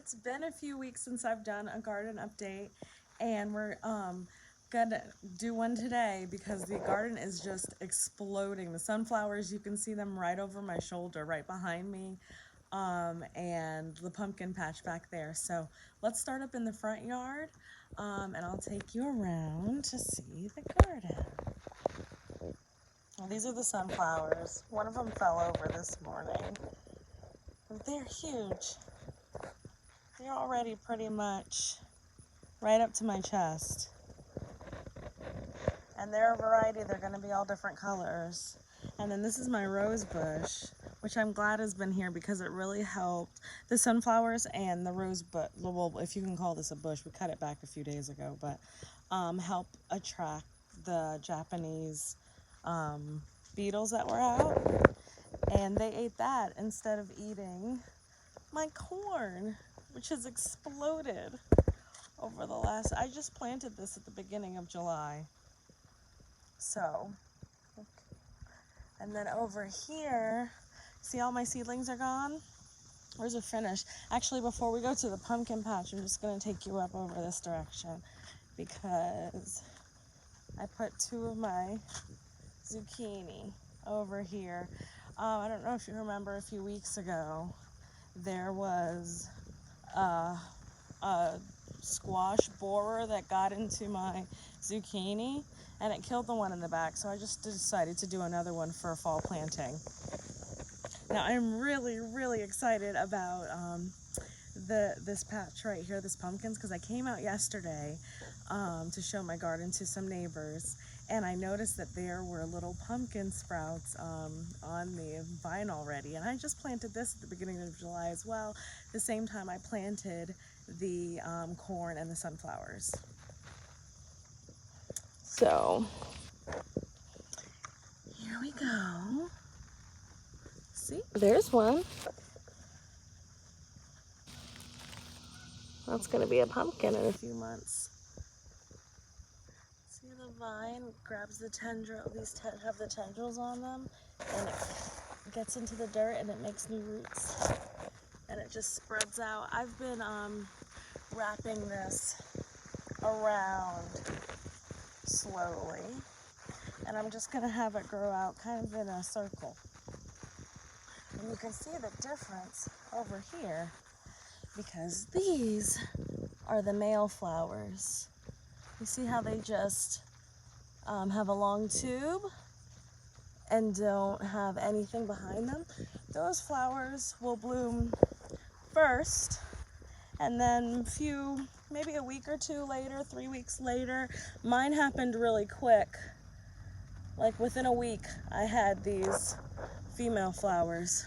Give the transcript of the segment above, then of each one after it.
It's been a few weeks since I've done a garden update, and we're gonna do one today because the garden is just exploding. The sunflowers, you can see them right over my shoulder, right behind me, and the pumpkin patch back there. So let's start up in the front yard, and I'll take you around to see the garden. Well, these are the sunflowers. One of them fell over this morning. They're huge. They're already pretty much right up to my chest. And they're a variety. They're going to be all different colors. And then this is my rose bush, which I'm glad has been here because it really helped the sunflowers and the rose bush. Well, if you can call this a bush, we cut it back a few days ago, but help attract the Japanese beetles that were out. And they ate that instead of eating my corn, which has exploded over the last, I just planted this at the beginning of July. So, and then over here, see all my seedlings are gone? Where's the finish? Actually, before we go to the pumpkin patch, I'm just gonna take you up over this direction because I put two of my zucchini over here. I don't know if you remember a few weeks ago, there was a squash borer that got into my zucchini and it killed the one in the back, so I just decided to do another one for fall planting. Now I'm really excited about this patch right here, this pumpkins, because I came out yesterday to show my garden to some neighbors, and I noticed that there were little pumpkin sprouts on the vine already, and I just planted this at the beginning of July as well, the same time I planted the corn and the sunflowers. So here we go. See, there's one. That's going to be a pumpkin in a few months. See, the vine grabs the tendril, these have the tendrils on them, and it gets into the dirt and it makes new roots. And it just spreads out. I've been wrapping this around slowly, and I'm just going to have it grow out kind of in a circle. And you can see the difference over here because these are the male flowers. You see how they just have a long tube and don't have anything behind them? Those flowers will bloom first, and then maybe a week or two later, 3 weeks later, mine happened really quick. Like within a week, I had these female flowers.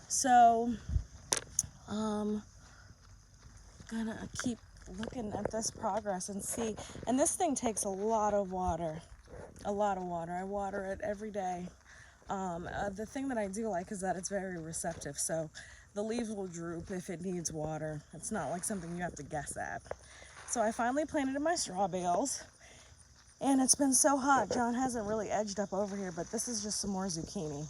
So, gonna keep looking at this progress and see. And this thing takes a lot of water. I water it every day. The thing that I do like is that it's very receptive. So the leaves will droop if it needs water. It's not like something you have to guess at. So I finally planted in my straw bales. And it's been so hot. John hasn't really edged up over here, but this is just some more zucchini.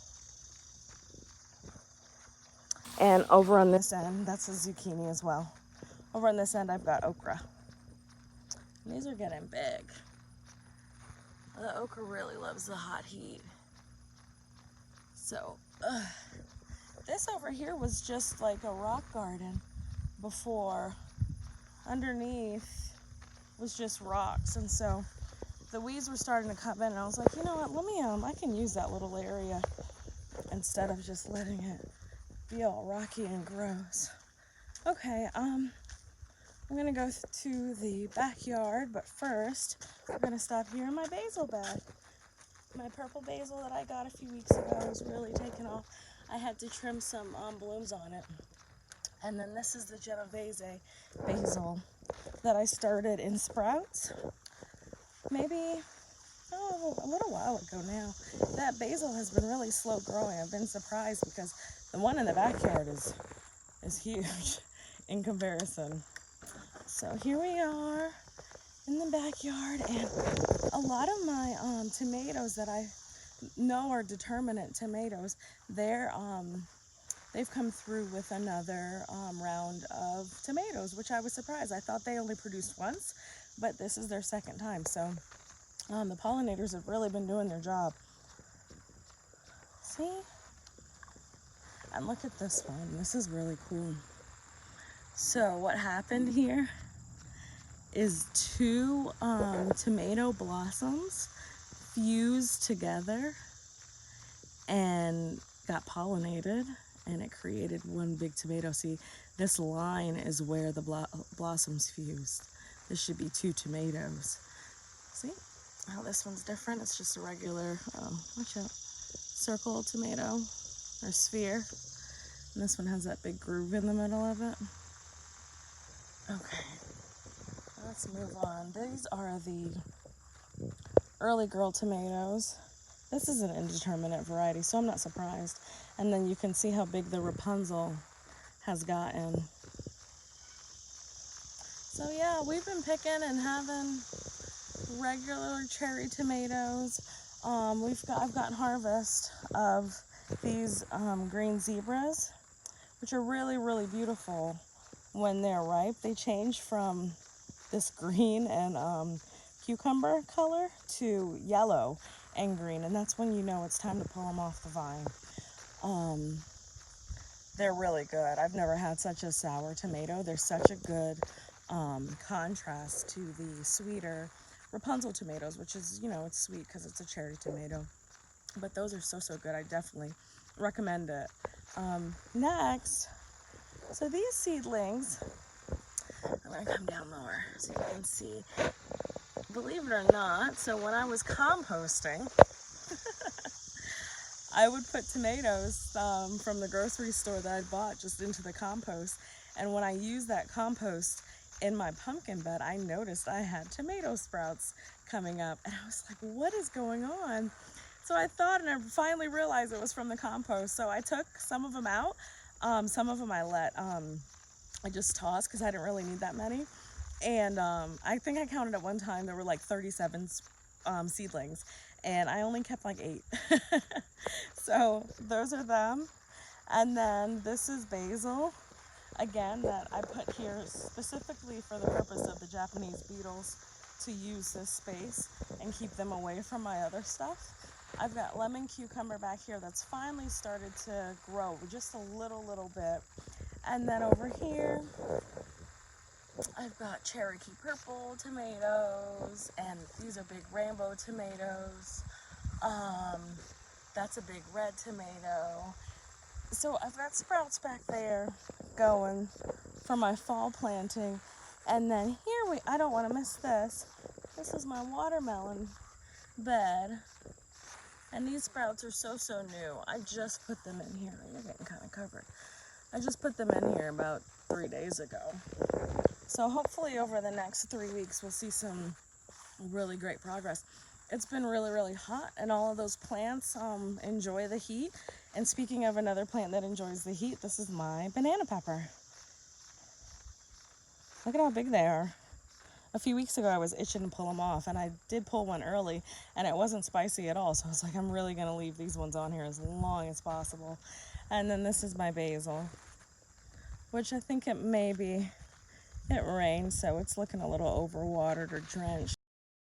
And over on this end, that's a zucchini as well. Over on this end, I've got okra. And these are getting big. The okra really loves the hot heat. So, this over here was just like a rock garden before. Underneath was just rocks. And so the weeds were starting to come in, and I was like, you know what, I can use that little area instead of just letting it be all rocky and gross. Okay, I'm gonna go to the backyard, but first we're gonna stop here in my basil bed. My purple basil that I got a few weeks ago is really taking off. I had to trim some blooms on it. And then this is the Genovese basil that I started in sprouts. Maybe, a little while ago now. That basil has been really slow growing. I've been surprised because the one in the backyard is huge in comparison. So here we are in the backyard, and a lot of my tomatoes that I know are determinate tomatoes, they've come through with another round of tomatoes, which I was surprised. I thought they only produced once, but this is their second time. So the pollinators have really been doing their job. See? And look at this one. This is really cool. So what happened here is two tomato blossoms fused together and got pollinated, and it created one big tomato. See, this line is where the blossoms fused. This should be two tomatoes. See how this one's different? It's just a regular, watch out, circle tomato or sphere. And this one has that big groove in the middle of it. Okay, let's move on. These are the early girl tomatoes. This is an indeterminate variety, so I'm not surprised. And then you can see how big the Rapunzel has gotten. So yeah, we've been picking and having regular cherry tomatoes. I've gotten harvest of these green zebras, which are really, really beautiful when they're ripe. They change from this green and cucumber color to yellow and green, and that's when you know it's time to pull them off the vine. They're really good. I've never had such a sour tomato. They're such a good contrast to the sweeter Rapunzel tomatoes, which is, you know, it's sweet because it's a cherry tomato. But those are so, so good. I definitely recommend it. Next, so these seedlings, I'm going to come down lower so you can see. Believe it or not, so when I was composting, I would put tomatoes from the grocery store that I'd bought just into the compost. And when I used that compost in my pumpkin bed, I noticed I had tomato sprouts coming up. And I was like, what is going on? So I thought, and I finally realized it was from the compost. So I took some of them out. Some of them I just tossed because I didn't really need that many. And I think I counted at one time, there were like 37 seedlings. And I only kept like 8. So those are them. And then this is basil, again, that I put here specifically for the purpose of the Japanese beetles, to use this space and keep them away from my other stuff. I've got lemon cucumber back here that's finally started to grow just a little bit. And then over here, I've got Cherokee purple tomatoes, and these are big rainbow tomatoes. That's a big red tomato. So I've got sprouts back there going for my fall planting. And then here I don't want to miss this. This is my watermelon bed. And these sprouts are so new. I just put them in here. You're getting kind of covered. I just put them in here about 3 days ago. So hopefully over the next 3 weeks, we'll see some really great progress. It's been really hot, and all of those plants enjoy the heat. And speaking of another plant that enjoys the heat, this is my banana pepper. Look at how big they are. A few weeks ago, I was itching to pull them off, and I did pull one early, and it wasn't spicy at all. So I was like, I'm really going to leave these ones on here as long as possible. And then this is my basil, which I think it rained, so it's looking a little overwatered or drenched.